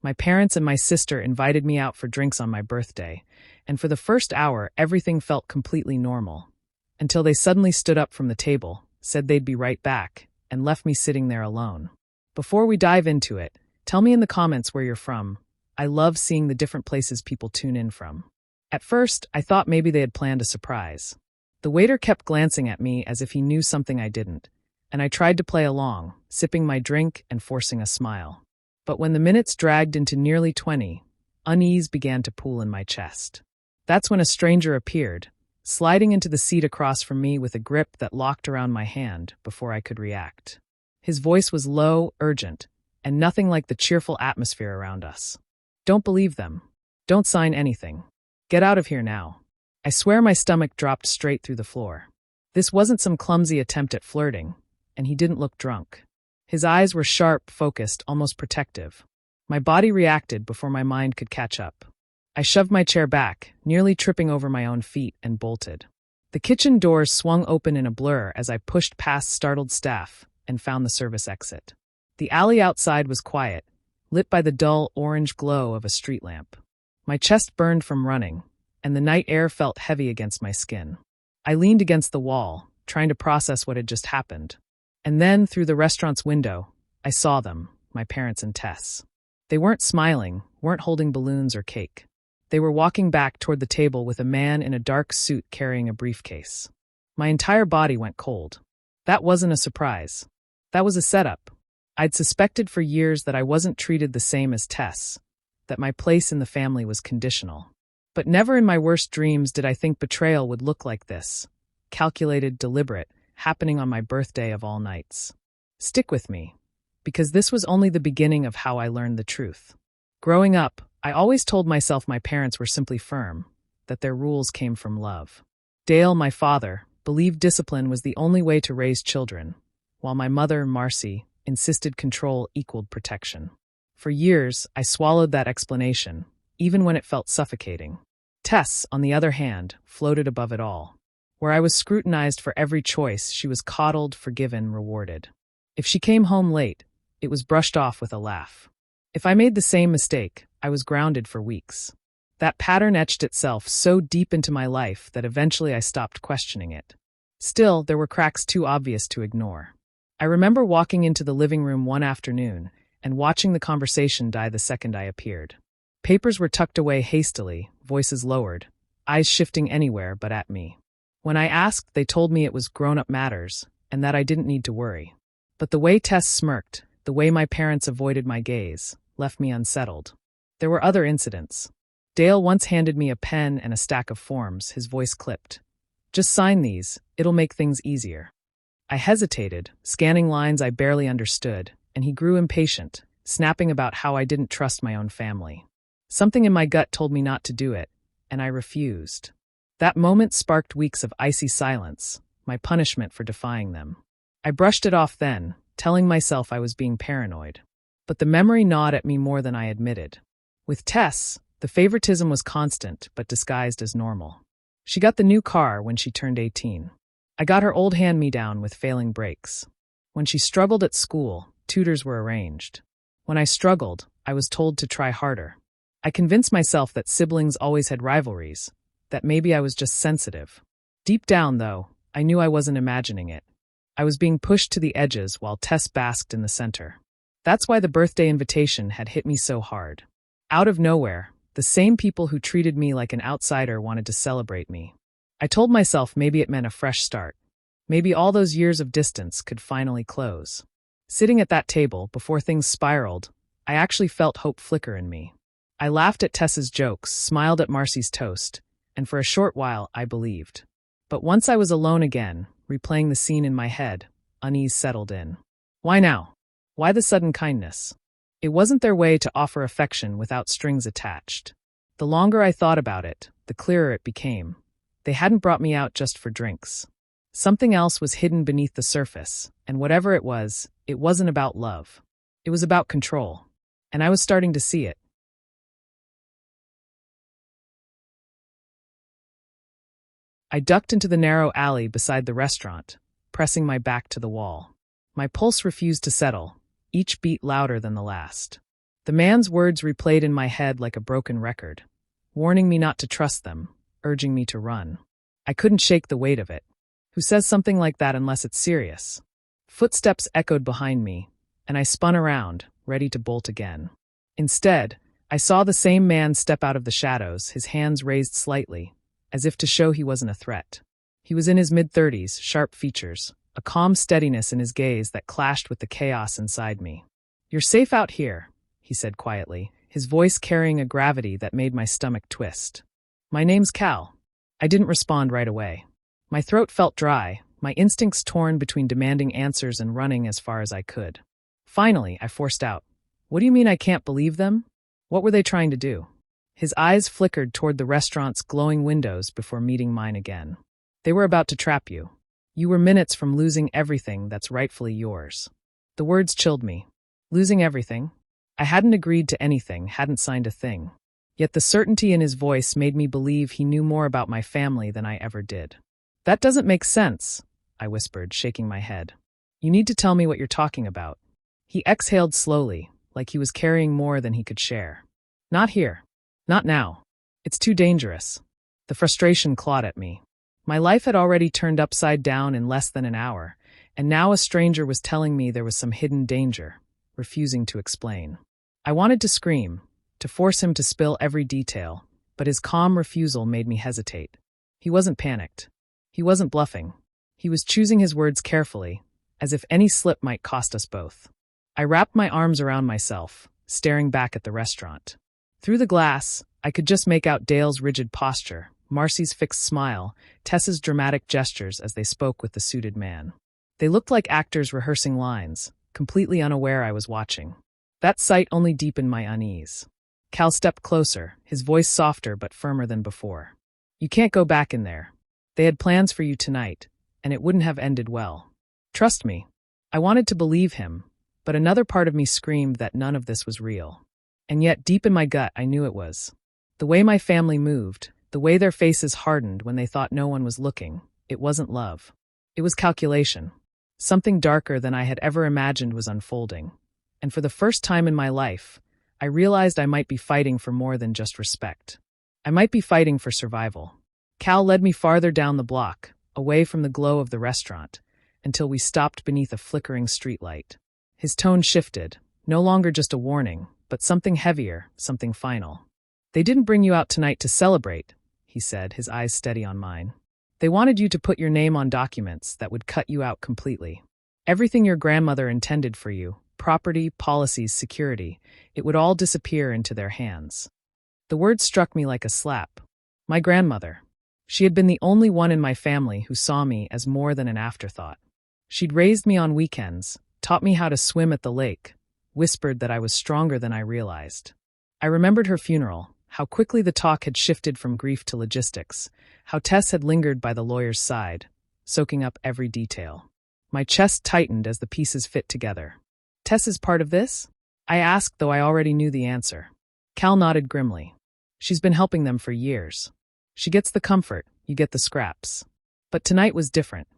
My parents and my sister invited me out for drinks on my birthday, and for the first hour, everything felt completely normal. Until they suddenly stood up from the table, said they'd be right back, and left me sitting there alone. Before we dive into it, tell me in the comments where you're from. I love seeing the different places people tune in from. At first, I thought maybe they had planned a surprise. The waiter kept glancing at me as if he knew something I didn't, and I tried to play along, sipping my drink and forcing a smile. But when the minutes dragged into nearly 20, unease began to pool in my chest. That's when a stranger appeared, sliding into the seat across from me with a grip that locked around my hand before I could react. His voice was low, urgent, and nothing like the cheerful atmosphere around us. Don't believe them. Don't sign anything. Get out of here now. I swear my stomach dropped straight through the floor. This wasn't some clumsy attempt at flirting, and he didn't look drunk. His eyes were sharp, focused, almost protective. My body reacted before my mind could catch up. I shoved my chair back, nearly tripping over my own feet, and bolted. The kitchen doors swung open in a blur as I pushed past startled staff and found the service exit. The alley outside was quiet, lit by the dull orange glow of a street lamp. My chest burned from running, and the night air felt heavy against my skin. I leaned against the wall, trying to process what had just happened. And then, through the restaurant's window, I saw them, my parents and Tess. They weren't smiling, weren't holding balloons or cake. They were walking back toward the table with a man in a dark suit carrying a briefcase. My entire body went cold. That wasn't a surprise. That was a setup. I'd suspected for years that I wasn't treated the same as Tess, that my place in the family was conditional. But never in my worst dreams did I think betrayal would look like this. Calculated, deliberate, happening on my birthday of all nights. Stick with me, because this was only the beginning of how I learned the truth. Growing up, I always told myself my parents were simply firm, that their rules came from love. Dale, my father, believed discipline was the only way to raise children, while my mother, Marcy, insisted control equaled protection. For years, I swallowed that explanation, even when it felt suffocating. Tess, on the other hand, floated above it all. Where I was scrutinized for every choice, she was coddled, forgiven, rewarded. If she came home late, it was brushed off with a laugh. If I made the same mistake, I was grounded for weeks. That pattern etched itself so deep into my life that eventually I stopped questioning it. Still, there were cracks too obvious to ignore. I remember walking into the living room one afternoon and watching the conversation die the second I appeared. Papers were tucked away hastily, voices lowered, eyes shifting anywhere but at me. When I asked, they told me it was grown-up matters and that I didn't need to worry. But the way Tess smirked, the way my parents avoided my gaze, left me unsettled. There were other incidents. Dale once handed me a pen and a stack of forms, his voice clipped. Just sign these, it'll make things easier. I hesitated, scanning lines I barely understood, and he grew impatient, snapping about how I didn't trust my own family. Something in my gut told me not to do it, and I refused. That moment sparked weeks of icy silence, my punishment for defying them. I brushed it off then, telling myself I was being paranoid. But the memory gnawed at me more than I admitted. With Tess, the favoritism was constant but disguised as normal. She got the new car when she turned 18. I got her old hand-me-down with failing brakes. When she struggled at school, tutors were arranged. When I struggled, I was told to try harder. I convinced myself that siblings always had rivalries, that maybe I was just sensitive. Deep down, though, I knew I wasn't imagining it. I was being pushed to the edges while Tess basked in the center. That's why the birthday invitation had hit me so hard. Out of nowhere, the same people who treated me like an outsider wanted to celebrate me. I told myself maybe it meant a fresh start. Maybe all those years of distance could finally close. Sitting at that table, before things spiraled, I actually felt hope flicker in me. I laughed at Tess's jokes, smiled at Marcy's toast, and for a short while I believed. But once I was alone again, replaying the scene in my head, unease settled in. Why now? Why the sudden kindness? It wasn't their way to offer affection without strings attached. The longer I thought about it, the clearer it became. They hadn't brought me out just for drinks. Something else was hidden beneath the surface, and whatever it wasn't about love. It was about control. And I was starting to see it. I ducked into the narrow alley beside the restaurant, pressing my back to the wall. My pulse refused to settle, each beat louder than the last. The man's words replayed in my head like a broken record, warning me not to trust them, urging me to run. I couldn't shake the weight of it. Who says something like that unless it's serious? Footsteps echoed behind me, and I spun around, ready to bolt again. Instead, I saw the same man step out of the shadows, his hands raised slightly, as if to show he wasn't a threat. He was in his mid-30s, sharp features, a calm steadiness in his gaze that clashed with the chaos inside me. "You're safe out here," he said quietly, his voice carrying a gravity that made my stomach twist. "My name's Cal." I didn't respond right away. My throat felt dry, my instincts torn between demanding answers and running as far as I could. Finally, I forced out, "What do you mean I can't believe them? What were they trying to do?" His eyes flickered toward the restaurant's glowing windows before meeting mine again. "They were about to trap you. You were minutes from losing everything that's rightfully yours." The words chilled me. Losing everything? I hadn't agreed to anything, hadn't signed a thing. Yet the certainty in his voice made me believe he knew more about my family than I ever did. "That doesn't make sense," I whispered, shaking my head. "You need to tell me what you're talking about." He exhaled slowly, like he was carrying more than he could share. "Not here. Not now. It's too dangerous." The frustration clawed at me. My life had already turned upside down in less than an hour, and now a stranger was telling me there was some hidden danger, refusing to explain. I wanted to scream, to force him to spill every detail, but his calm refusal made me hesitate. He wasn't panicked. He wasn't bluffing. He was choosing his words carefully, as if any slip might cost us both. I wrapped my arms around myself, staring back at the restaurant. Through the glass, I could just make out Dale's rigid posture, Marcy's fixed smile, Tessa's dramatic gestures as they spoke with the suited man. They looked like actors rehearsing lines, completely unaware I was watching. That sight only deepened my unease. Cal stepped closer, his voice softer but firmer than before. "You can't go back in there. They had plans for you tonight, and it wouldn't have ended well. Trust me." I wanted to believe him, but another part of me screamed that none of this was real. And yet, deep in my gut, I knew it was. The way my family moved, the way their faces hardened when they thought no one was looking, it wasn't love. It was calculation. Something darker than I had ever imagined was unfolding. And for the first time in my life, I realized I might be fighting for more than just respect. I might be fighting for survival. Cal led me farther down the block, away from the glow of the restaurant, until we stopped beneath a flickering streetlight. His tone shifted, no longer just a warning, but something heavier, something final. "They didn't bring you out tonight to celebrate," he said, his eyes steady on mine. "They wanted you to put your name on documents that would cut you out completely. Everything your grandmother intended for you, property, policies, security, it would all disappear into their hands." The words struck me like a slap. My grandmother. She had been the only one in my family who saw me as more than an afterthought. She'd raised me on weekends, taught me how to swim at the lake, whispered that I was stronger than I realized. I remembered her funeral, how quickly the talk had shifted from grief to logistics, how Tess had lingered by the lawyer's side, soaking up every detail. My chest tightened as the pieces fit together. "Tess is part of this?" I asked, though I already knew the answer. Cal nodded grimly. "She's been helping them for years. She gets the comfort, you get the scraps." But tonight was different.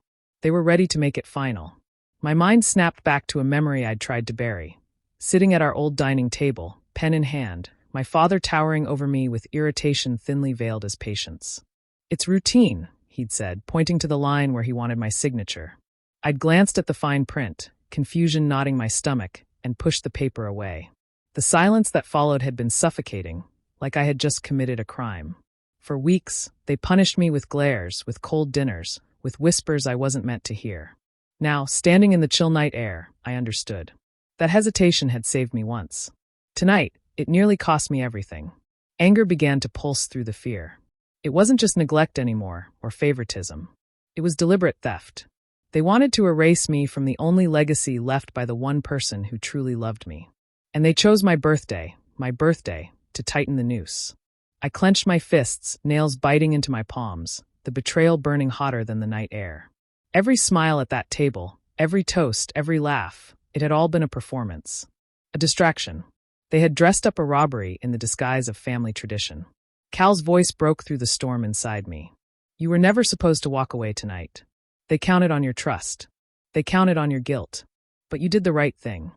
They were ready to make it final. My mind snapped back to a memory I'd tried to bury. Sitting at our old dining table, pen in hand, my father towering over me with irritation thinly veiled as patience. "It's routine," he'd said, pointing to the line where he wanted my signature. I'd glanced at the fine print, confusion knotting my stomach, and pushed the paper away. The silence that followed had been suffocating, like I had just committed a crime. For weeks, they punished me with glares, with cold dinners, with whispers I wasn't meant to hear. Now, standing in the chill night air, I understood. That hesitation had saved me once. Tonight, it nearly cost me everything. Anger began to pulse through the fear. It wasn't just neglect anymore, or favoritism. It was deliberate theft. They wanted to erase me from the only legacy left by the one person who truly loved me. And they chose my birthday, to tighten the noose. I clenched my fists, nails biting into my palms, the betrayal burning hotter than the night air. Every smile at that table, every toast, every laugh, it had all been a performance. A distraction. They had dressed up a robbery in the disguise of family tradition. Cal's voice broke through the storm inside me. "You were never supposed to walk away tonight. They counted on your trust. They counted on your guilt. But you did the right thing."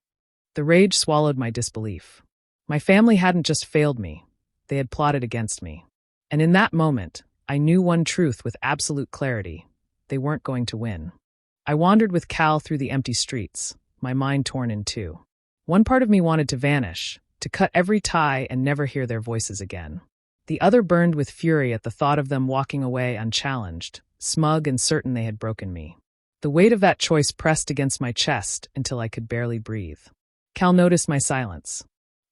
The rage swallowed my disbelief. My family hadn't just failed me, they had plotted against me. And in that moment, I knew one truth with absolute clarity: they weren't going to win. I wandered with Cal through the empty streets, my mind torn in two. One part of me wanted to vanish, to cut every tie and never hear their voices again. The other burned with fury at the thought of them walking away unchallenged, smug and certain they had broken me. The weight of that choice pressed against my chest until I could barely breathe. Cal noticed my silence.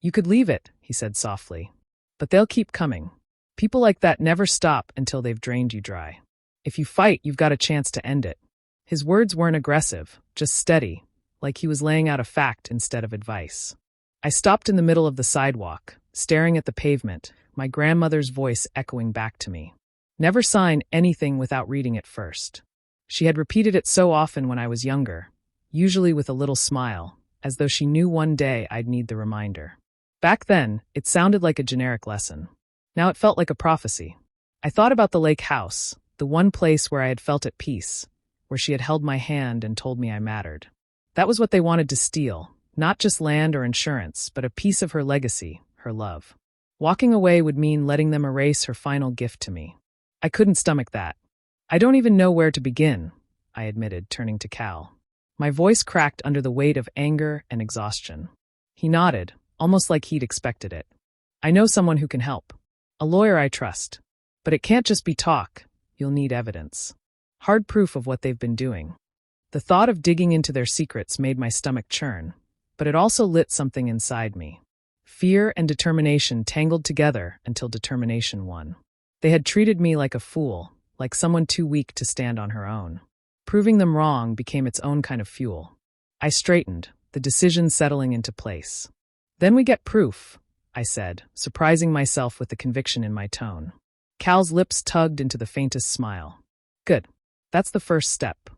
"You could leave it," he said softly. "But they'll keep coming. People like that never stop until they've drained you dry. If you fight, you've got a chance to end it." His words weren't aggressive, just steady, like he was laying out a fact instead of advice. I stopped in the middle of the sidewalk, staring at the pavement, my grandmother's voice echoing back to me. "Never sign anything without reading it first." She had repeated it so often when I was younger, usually with a little smile, as though she knew one day I'd need the reminder. Back then, it sounded like a generic lesson. Now it felt like a prophecy. I thought about the lake house, the one place where I had felt at peace, where she had held my hand and told me I mattered. That was what they wanted to steal, not just land or insurance, but a piece of her legacy, her love. Walking away would mean letting them erase her final gift to me. I couldn't stomach that. "I don't even know where to begin," I admitted, turning to Cal. My voice cracked under the weight of anger and exhaustion. He nodded, almost like he'd expected it. "I know someone who can help. A lawyer I trust. But it can't just be talk. You'll need evidence. Hard proof of what they've been doing." The thought of digging into their secrets made my stomach churn, but it also lit something inside me. Fear and determination tangled together until determination won. They had treated me like a fool, like someone too weak to stand on her own. Proving them wrong became its own kind of fuel. I straightened, the decision settling into place. "Then we get proof," I said, surprising myself with the conviction in my tone. Cal's lips tugged into the faintest smile. "Good. That's the first step."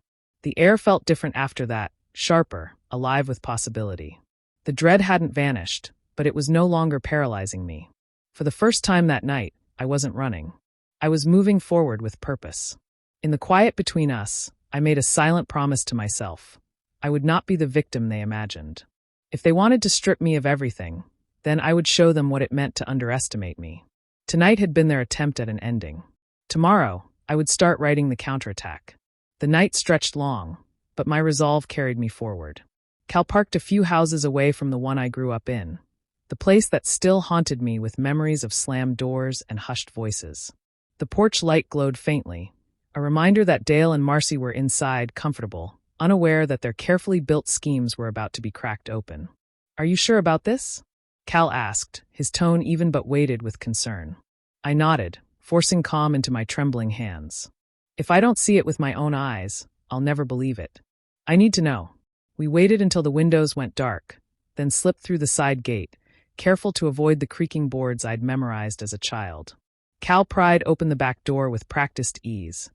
The air felt different after that, sharper, alive with possibility. The dread hadn't vanished, but it was no longer paralyzing me. For the first time that night, I wasn't running. I was moving forward with purpose. In the quiet between us, I made a silent promise to myself. I would not be the victim they imagined. If they wanted to strip me of everything, then I would show them what it meant to underestimate me. Tonight had been their attempt at an ending. Tomorrow, I would start writing the counterattack. The night stretched long, but my resolve carried me forward. Cal parked a few houses away from the one I grew up in, the place that still haunted me with memories of slammed doors and hushed voices. The porch light glowed faintly, a reminder that Dale and Marcy were inside, comfortable, unaware that their carefully built schemes were about to be cracked open. "Are you sure about this?" Cal asked, his tone even but weighted with concern. I nodded, forcing calm into my trembling hands. "If I don't see it with my own eyes, I'll never believe it. I need to know." We waited until the windows went dark, then slipped through the side gate, careful to avoid the creaking boards I'd memorized as a child. Cal pried open the back door with practiced ease,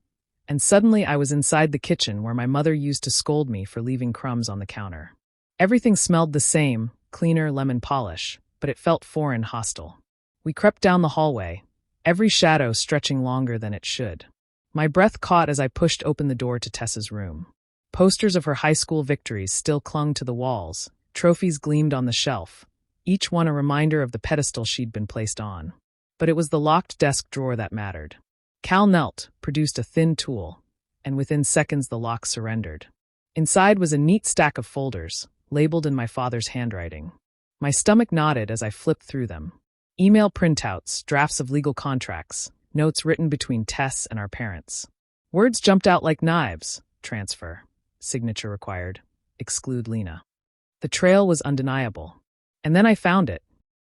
and suddenly I was inside the kitchen where my mother used to scold me for leaving crumbs on the counter. Everything smelled the same, cleaner lemon polish, but it felt foreign, hostile. We crept down the hallway, every shadow stretching longer than it should. My breath caught as I pushed open the door to Tessa's room. Posters of her high school victories still clung to the walls, trophies gleamed on the shelf, each one a reminder of the pedestal she'd been placed on. But it was the locked desk drawer that mattered. Cal knelt, produced a thin tool, and within seconds the lock surrendered. Inside was a neat stack of folders, labeled in my father's handwriting. My stomach knotted as I flipped through them. Email printouts, drafts of legal contracts, notes written between Tess and our parents. Words jumped out like knives. Transfer. Signature required. Exclude Lena. The trail was undeniable. And then I found it.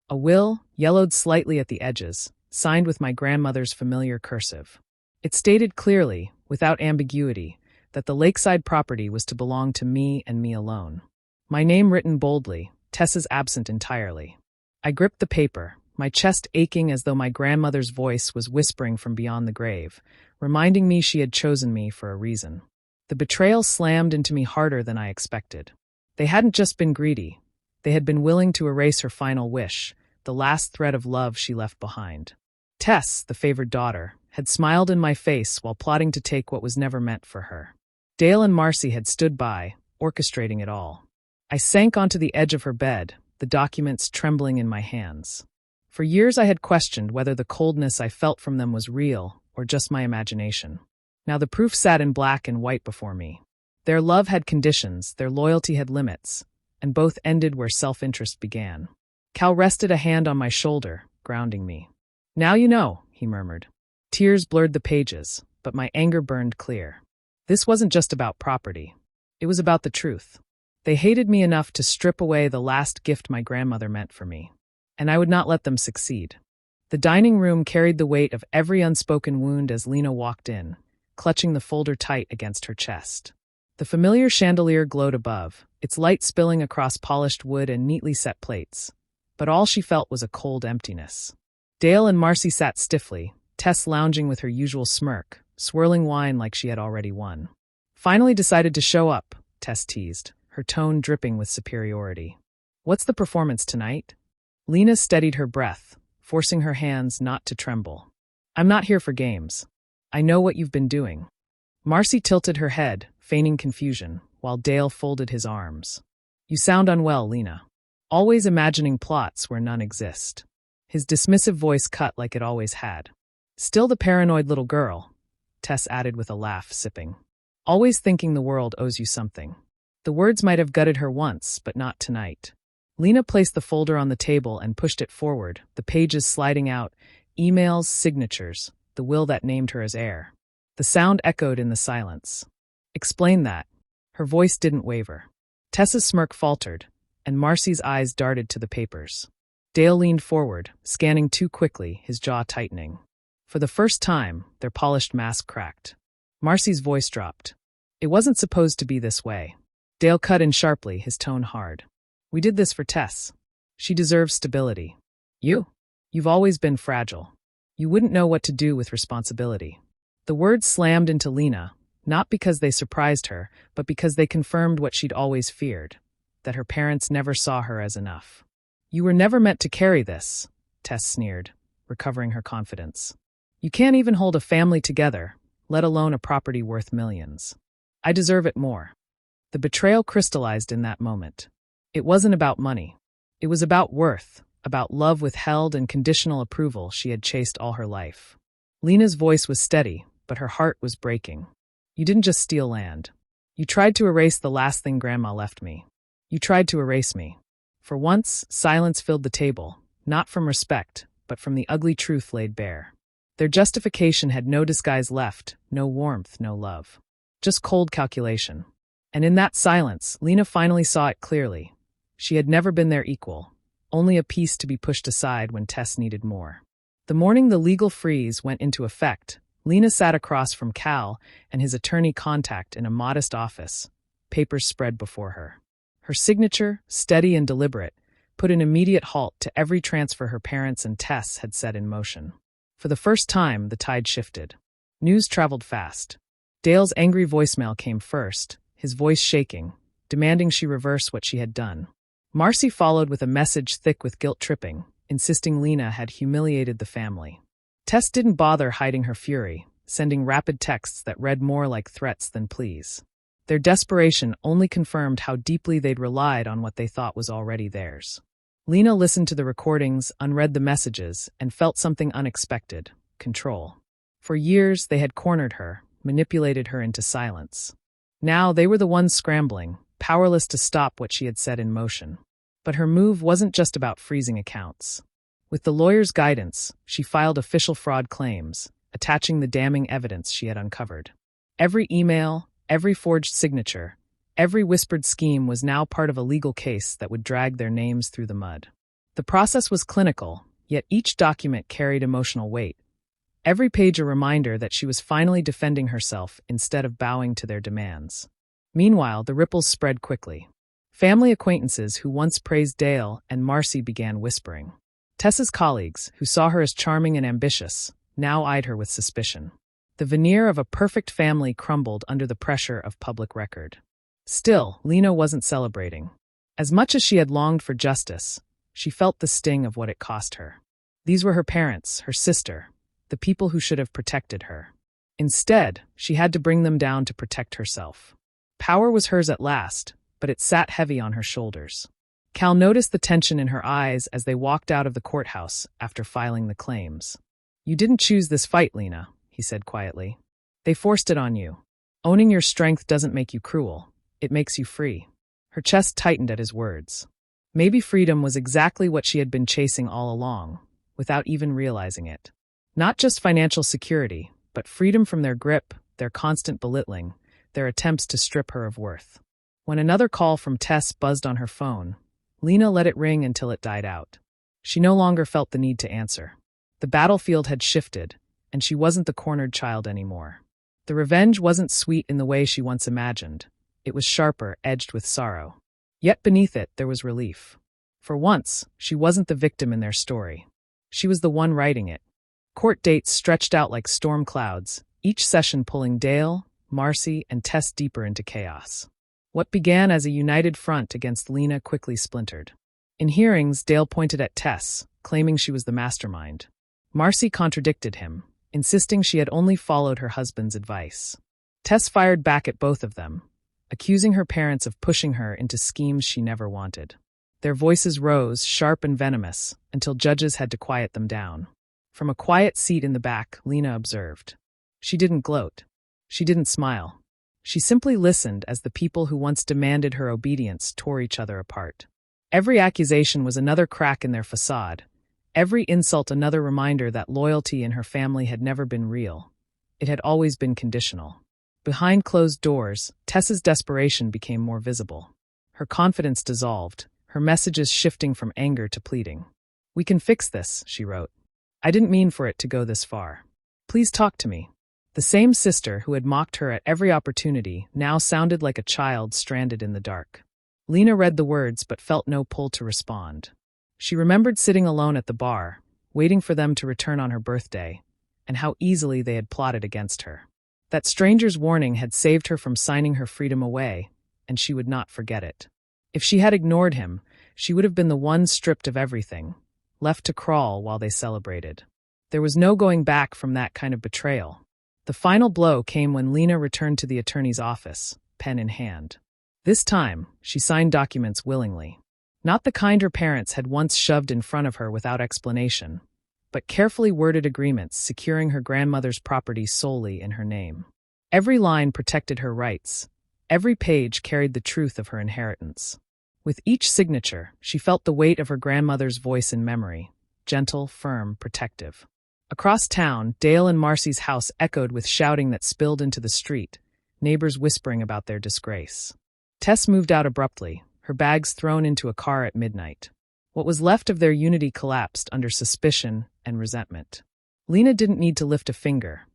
A will, yellowed slightly at the edges, signed with my grandmother's familiar cursive. It stated clearly, without ambiguity, that the lakeside property was to belong to me and me alone. My name written boldly, Tessa's absent entirely. I gripped the paper, my chest aching as though my grandmother's voice was whispering from beyond the grave, reminding me she had chosen me for a reason. The betrayal slammed into me harder than I expected. They hadn't just been greedy. They had been willing to erase her final wish, the last thread of love she left behind. Tess, the favored daughter, had smiled in my face while plotting to take what was never meant for her. Dale and Marcy had stood by, orchestrating it all. I sank onto the edge of her bed, the documents trembling in my hands. For years I had questioned whether the coldness I felt from them was real or just my imagination. Now the proof sat in black and white before me. Their love had conditions, their loyalty had limits, and both ended where self-interest began. Cal rested a hand on my shoulder, grounding me. "Now you know," he murmured. Tears blurred the pages, but my anger burned clear. This wasn't just about property. It was about the truth. They hated me enough to strip away the last gift my grandmother meant for me. And I would not let them succeed. The dining room carried the weight of every unspoken wound as Lena walked in, clutching the folder tight against her chest. The familiar chandelier glowed above, its light spilling across polished wood and neatly set plates. But all she felt was a cold emptiness. Dale and Marcy sat stiffly, Tess lounging with her usual smirk, swirling wine like she had already won. "Finally decided to show up," Tess teased, her tone dripping with superiority. "What's the performance tonight?" Lena steadied her breath, forcing her hands not to tremble. "I'm not here for games. I know what you've been doing." Marcy tilted her head, feigning confusion, while Dale folded his arms. "You sound unwell, Lena. Always imagining plots where none exist." His dismissive voice cut like it always had. "Still the paranoid little girl," Tess added with a laugh, sipping. "Always thinking the world owes you something." The words might have gutted her once, but not tonight. Lena placed the folder on the table and pushed it forward, the pages sliding out, emails, signatures, the will that named her as heir. The sound echoed in the silence. "Explain that." Her voice didn't waver. Tessa's smirk faltered, and Marcy's eyes darted to the papers. Dale leaned forward, scanning too quickly, his jaw tightening. For the first time, their polished mask cracked. Marcy's voice dropped. "It wasn't supposed to be this way." Dale cut in sharply, his tone hard. "We did this for Tess. She deserves stability. You've always been fragile. You wouldn't know what to do with responsibility." The words slammed into Lena, not because they surprised her, but because they confirmed what she'd always feared, that her parents never saw her as enough. "You were never meant to carry this," Tess sneered, recovering her confidence. "You can't even hold a family together, let alone a property worth millions. I deserve it more." The betrayal crystallized in that moment. It wasn't about money. It was about worth, about love withheld and conditional approval she had chased all her life. Lena's voice was steady, but her heart was breaking. "You didn't just steal land. You tried to erase the last thing Grandma left me. You tried to erase me." For once, silence filled the table, not from respect, but from the ugly truth laid bare. Their justification had no disguise left, no warmth, no love. Just cold calculation. And in that silence, Lena finally saw it clearly. She had never been their equal, only a piece to be pushed aside when Tess needed more. The morning the legal freeze went into effect, Lena sat across from Cal and his attorney contact in a modest office, papers spread before her. Her signature, steady and deliberate, put an immediate halt to every transfer her parents and Tess had set in motion. For the first time, the tide shifted. News traveled fast. Dale's angry voicemail came first, his voice shaking, demanding she reverse what she had done. Marcy followed with a message thick with guilt-tripping, insisting Lena had humiliated the family. Tess didn't bother hiding her fury, sending rapid texts that read more like threats than pleas. Their desperation only confirmed how deeply they'd relied on what they thought was already theirs. Lena listened to the recordings, unread the messages, and felt something unexpected: control. For years, they had cornered her, manipulated her into silence. Now they were the ones scrambling, powerless to stop what she had set in motion. But her move wasn't just about freezing accounts. With the lawyer's guidance, she filed official fraud claims, attaching the damning evidence she had uncovered. Every email, every forged signature, every whispered scheme was now part of a legal case that would drag their names through the mud. The process was clinical, yet each document carried emotional weight. Every page a reminder that she was finally defending herself instead of bowing to their demands. Meanwhile, the ripples spread quickly. Family acquaintances who once praised Dale and Marcy began whispering. Tessa's colleagues, who saw her as charming and ambitious, now eyed her with suspicion. The veneer of a perfect family crumbled under the pressure of public record. Still, Lena wasn't celebrating. As much as she had longed for justice, she felt the sting of what it cost her. These were her parents, her sister, the people who should have protected her. Instead, she had to bring them down to protect herself. Power was hers at last, but it sat heavy on her shoulders. Cal noticed the tension in her eyes as they walked out of the courthouse after filing the claims. "You didn't choose this fight, Lena," he said quietly. "They forced it on you. Owning your strength doesn't make you cruel. It makes you free." Her chest tightened at his words. Maybe freedom was exactly what she had been chasing all along, without even realizing it. Not just financial security, but freedom from their grip, their constant belittling, their attempts to strip her of worth. When another call from Tess buzzed on her phone, Lena let it ring until it died out. She no longer felt the need to answer. The battlefield had shifted, and she wasn't the cornered child anymore. The revenge wasn't sweet in the way she once imagined. It was sharper, edged with sorrow. Yet beneath it, there was relief. For once, she wasn't the victim in their story. She was the one writing it. Court dates stretched out like storm clouds, each session pulling Dale, Marcy, and Tess deeper into chaos. What began as a united front against Lena quickly splintered. In hearings, Dale pointed at Tess, claiming she was the mastermind. Marcy contradicted him, insisting she had only followed her husband's advice. Tess fired back at both of them, accusing her parents of pushing her into schemes she never wanted. Their voices rose, sharp and venomous, until judges had to quiet them down. From a quiet seat in the back, Lena observed. She didn't gloat. She didn't smile. She simply listened as the people who once demanded her obedience tore each other apart. Every accusation was another crack in their facade. Every insult another reminder that loyalty in her family had never been real. It had always been conditional. Behind closed doors, Tess's desperation became more visible. Her confidence dissolved, her messages shifting from anger to pleading. "We can fix this," she wrote. "I didn't mean for it to go this far. Please talk to me." The same sister who had mocked her at every opportunity now sounded like a child stranded in the dark. Lena read the words but felt no pull to respond. She remembered sitting alone at the bar, waiting for them to return on her birthday, and how easily they had plotted against her. That stranger's warning had saved her from signing her freedom away, and she would not forget it. If she had ignored him, she would have been the one stripped of everything, left to crawl while they celebrated. There was no going back from that kind of betrayal. The final blow came when Lena returned to the attorney's office, pen in hand. This time, she signed documents willingly. Not the kind her parents had once shoved in front of her without explanation, but carefully worded agreements securing her grandmother's property solely in her name. Every line protected her rights. Every page carried the truth of her inheritance. With each signature, she felt the weight of her grandmother's voice in memory, gentle, firm, protective. Across town, Dale and Marcy's house echoed with shouting that spilled into the street, neighbors whispering about their disgrace. Tess moved out abruptly, her bags thrown into a car at midnight. What was left of their unity collapsed under suspicion and resentment. Lena didn't need to lift a finger.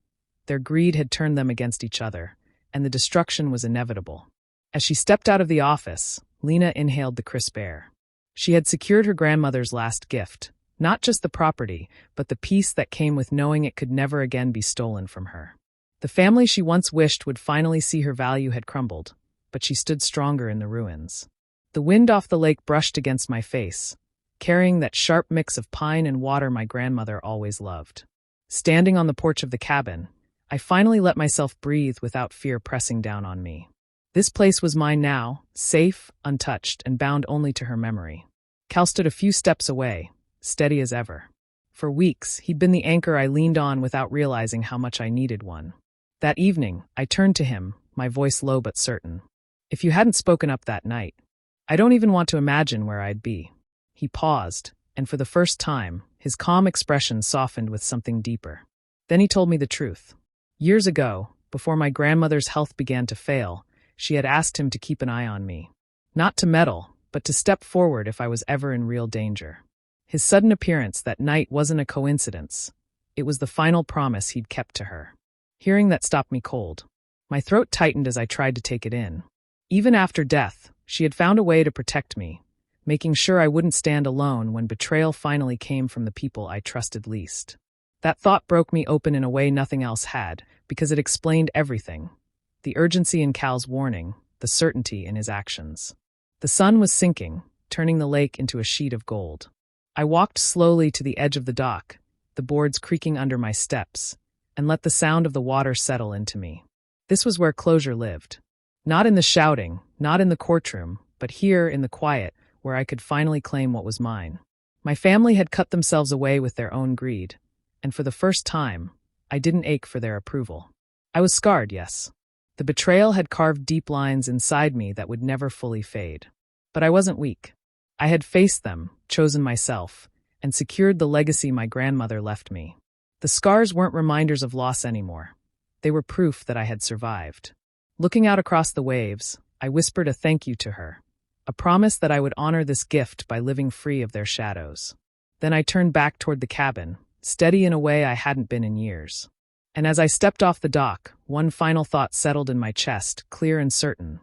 Their greed had turned them against each other, and the destruction was inevitable. As she stepped out of the office, Lena inhaled the crisp air. She had secured her grandmother's last gift, not just the property, but the peace that came with knowing it could never again be stolen from her. The family she once wished would finally see her value had crumbled, but she stood stronger in the ruins. The wind off the lake brushed against my face, carrying that sharp mix of pine and water my grandmother always loved. Standing on the porch of the cabin, I finally let myself breathe without fear pressing down on me. This place was mine now, safe, untouched, and bound only to her memory. Cal stood a few steps away, steady as ever. For weeks, he'd been the anchor I leaned on without realizing how much I needed one. That evening, I turned to him, my voice low but certain. "If you hadn't spoken up that night, I don't even want to imagine where I'd be." He paused, and for the first time, his calm expression softened with something deeper. Then he told me the truth. Years ago, before my grandmother's health began to fail, she had asked him to keep an eye on me. Not to meddle, but to step forward if I was ever in real danger. His sudden appearance that night wasn't a coincidence. It was the final promise he'd kept to her. Hearing that stopped me cold. My throat tightened as I tried to take it in. Even after death, she had found a way to protect me, making sure I wouldn't stand alone when betrayal finally came from the people I trusted least. That thought broke me open in a way nothing else had, because it explained everything. The urgency in Cal's warning, the certainty in his actions. The sun was sinking, turning the lake into a sheet of gold. I walked slowly to the edge of the dock, the boards creaking under my steps, and let the sound of the water settle into me. This was where closure lived. Not in the shouting, not in the courtroom, but here in the quiet, where I could finally claim what was mine. My family had cut themselves away with their own greed, and for the first time, I didn't ache for their approval. I was scarred, yes. The betrayal had carved deep lines inside me that would never fully fade. But I wasn't weak. I had faced them, chosen myself, and secured the legacy my grandmother left me. The scars weren't reminders of loss anymore. They were proof that I had survived. Looking out across the waves, I whispered a thank you to her, a promise that I would honor this gift by living free of their shadows. Then I turned back toward the cabin, steady in a way I hadn't been in years. And as I stepped off the dock, one final thought settled in my chest, clear and certain.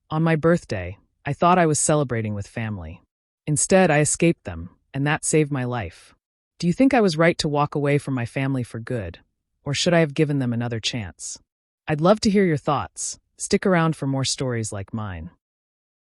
On my birthday, I thought I was celebrating with family. Instead, I escaped them, and that saved my life. Do you think I was right to walk away from my family for good, or should I have given them another chance? I'd love to hear your thoughts. Stick around for more stories like mine.